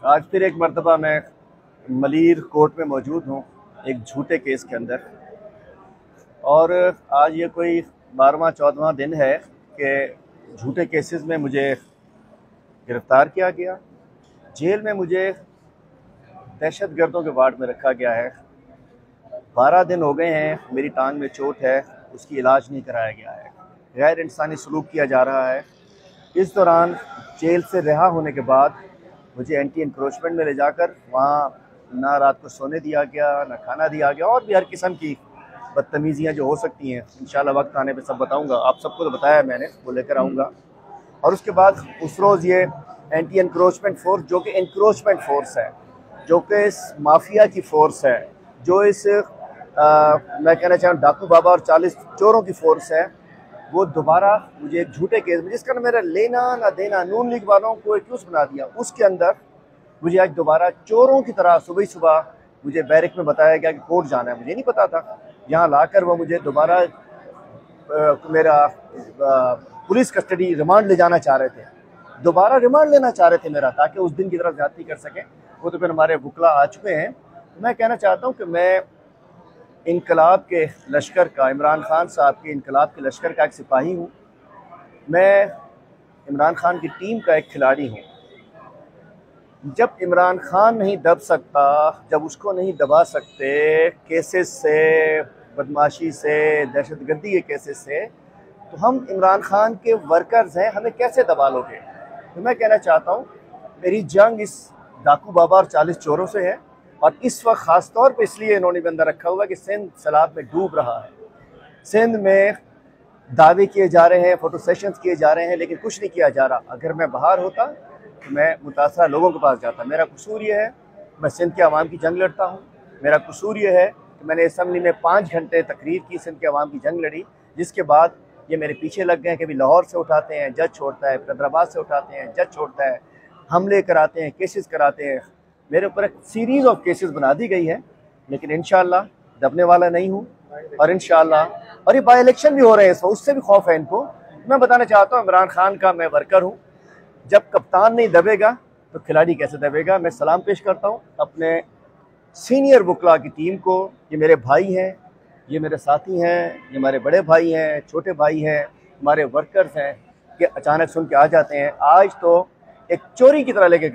आज फिर एक मरतबा मैं मलीर कोर्ट में मौजूद हूँ एक झूठे केस के अंदर। और आज ये कोई 12वां-14वां दिन है कि झूठे केसेस में मुझे गिरफ़्तार किया गया। जेल में मुझे दहशत गर्दों के वार्ड में रखा गया है। 12 दिन हो गए हैं, मेरी टांग में चोट है, उसकी इलाज नहीं कराया गया है। गैर इंसानी सलूक किया जा रहा है। इस दौरान जेल से रिहा होने के बाद मुझे एंटी इंक्रोचमेंट में ले जाकर वहाँ ना रात को सोने दिया गया, ना खाना दिया गया, और भी हर किस्म की बदतमीज़ियाँ जो हो सकती हैं इंशाल्लाह वक्त आने पे सब बताऊँगा। आप सबको तो बताया मैंने, वो लेकर आऊँगा। और उसके बाद उस रोज़ ये एंटी इंक्रोचमेंट फोर्स, जो कि इंक्रोचमेंट फोर्स है, जो कि इस माफिया की फोर्स है, जो इस मैं कहना चाहूँ डाकू बाबा और 40 चोरों की फोर्स है, वो दोबारा मुझे एक झूठे केस में, जिसका मेरा लेना ना देना, नून लीग वालों को एक्यूज बना दिया, उसके अंदर मुझे आज दोबारा चोरों की तरह सुबह सुबह मुझे बैरिक में बताया गया कि कोर्ट जाना है। मुझे नहीं पता था। यहाँ लाकर वो मुझे दोबारा मेरा पुलिस कस्टडी रिमांड ले जाना चाह रहे थे, दोबारा रिमांड लेना चाह रहे थे मेरा, ताकि उस दिन की तरफ ज्यादती कर सकें। वो तो फिर हमारे वकला आ चुके हैं। मैं कहना चाहता हूँ कि मैं इनकलाब के लश्कर का, इमरान खान साहब के इनकलाब के लश्कर का एक सिपाही हूँ। मैं इमरान खान की टीम का एक खिलाड़ी हूँ। जब इमरान खान नहीं दब सकता, जब उसको नहीं दबा सकते केसेस से, बदमाशी से, दहशतगर्दी के केसेस से, तो हम इमरान खान के वर्कर्स हैं, हमें कैसे दबा लोगे? तो मैं कहना चाहता हूँ मेरी जंग इस डाकू बाबा और 40 चोरों से है। और इस वक्त ख़ास तौर पे इसलिए इन्होंने बंदा रखा हुआ है कि सिंध सैलाब में डूब रहा है। सिंध में दावे किए जा रहे हैं, फ़ोटो सेशंस किए जा रहे हैं, लेकिन कुछ नहीं किया जा रहा। अगर मैं बाहर होता तो मैं मुतासरा लोगों के पास जाता। मेरा कसूर ये है मैं सिंध के अवाम की जंग लड़ता हूँ। मेरा कसूर ये है कि मैंने असम्बली में 5 घंटे तकरीर की, सिंध के अवाम की जंग लड़ी, जिसके बाद ये मेरे पीछे लग गए। कभी लाहौर से उठाते हैं, जज छोड़ता है, हैदराबाद से उठाते हैं, जज छोड़ता है, हमले कराते हैं, केसेस कराते हैं। मेरे ऊपर एक सीरीज़ ऑफ केसेस बना दी गई है, लेकिन इंशाअल्लाह दबने वाला नहीं हूँ। और इंशाअल्लाह, और ये बाई इलेक्शन भी हो रहे हैं, सो उससे भी खौफ है इनको। मैं बताना चाहता हूँ इमरान खान का मैं वर्कर हूँ। जब कप्तान नहीं दबेगा तो खिलाड़ी कैसे दबेगा? मैं सलाम पेश करता हूँ अपने सीनियर वकला की टीम को। ये मेरे भाई हैं, ये मेरे साथी हैं, ये हमारे बड़े भाई हैं, छोटे भाई हैं, हमारे वर्कर्स हैं, कि अचानक सुन के आ जाते हैं। आज तो एक चोरी की तरह लेके